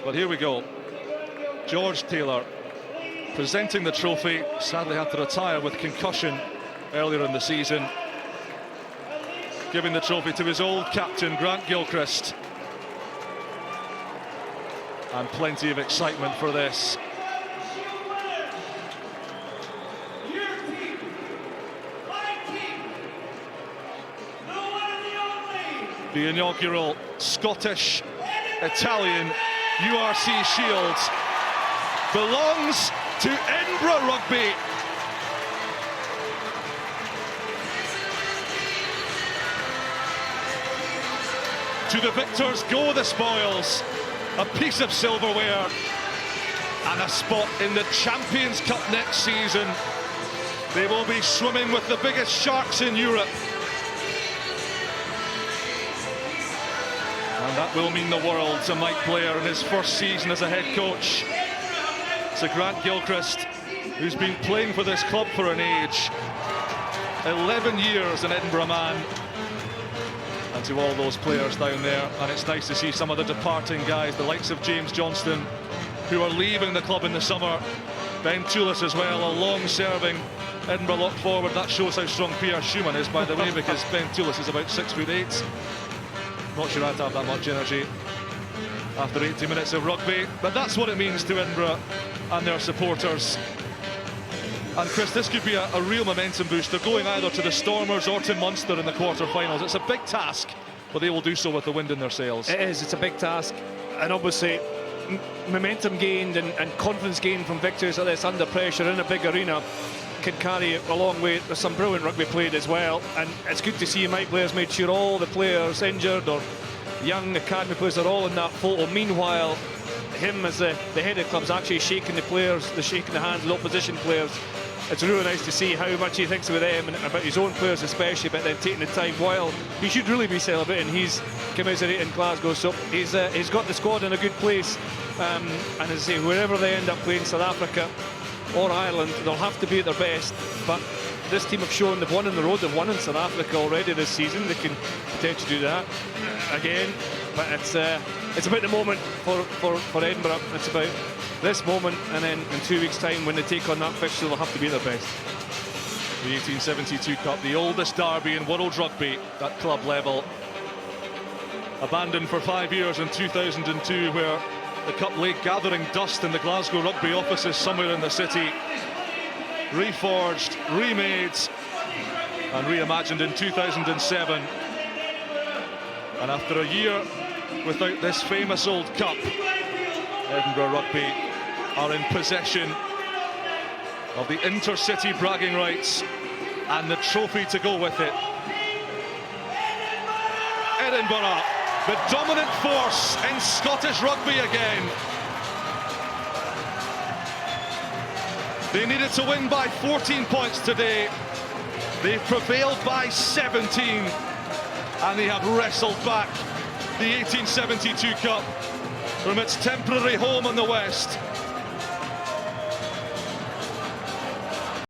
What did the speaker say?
But here we go. George Taylor presenting the trophy. Sadly had to retire with concussion earlier in the season. Giving the trophy to his old captain, Grant Gilchrist. And plenty of excitement for this. The inaugural Scottish-Italian URC Shield belongs to Edinburgh Rugby. To the victors go the spoils, a piece of silverware and a spot in the Champions Cup next season. They will be swimming with the biggest sharks in Europe. And that will mean the world to Mike Blair in his first season as a head coach. To Grant Gilchrist, who's been playing for this club for an age. 11 years an Edinburgh man. And to all those players down there. And it's nice to see some of the departing guys, the likes of James Johnston, who are leaving the club in the summer. Ben Toulis as well, a long-serving Edinburgh lock forward. That shows how strong Pierre Schumann is, by the way, because Ben Toulis is about 6'8". Not sure I'd have that much energy after 80 minutes of rugby, but that's what it means to Edinburgh and their supporters. And Chris, this could be a real momentum booster, going either to the Stormers or to Munster in the quarter-finals. It's a big task, but they will do so with the wind in their sails. It is, it's a big task, and obviously momentum gained and confidence gained from victories like this under pressure in a big arena can carry a long way. There's some brilliant rugby played as well, and it's good to see Mike Blair's made sure all the players injured or young academy players are all in that photo. Meanwhile, him as the head of the club's actually shaking the players, shaking the hands of opposition players. It's really nice to see how much he thinks about them and about his own players especially, but then taking the time while he should really be celebrating. He's commiserating in Glasgow, so he's got the squad in a good place, and as I say, wherever they end up playing, South Africa or Ireland, they'll have to be at their best. But this team have shown they've won on the road, they've won in South Africa already this season. They can potentially do that again, but it's about the moment for Edinburgh. It's about this moment, and then in 2 weeks' time when they take on that fixture, they'll have to be at their best. The 1872 Cup, the oldest derby in world rugby at club level, abandoned for 5 years in 2002, where the cup lay gathering dust in the Glasgow rugby offices somewhere in the city. Reforged, remade and reimagined in 2007. And after a year without this famous old cup, Edinburgh Rugby are in possession of the intercity bragging rights and the trophy to go with it. Edinburgh, the dominant force in Scottish rugby again. They needed to win by 14 points today. They've prevailed by 17, and they have wrestled back the 1872 Cup from its temporary home in the West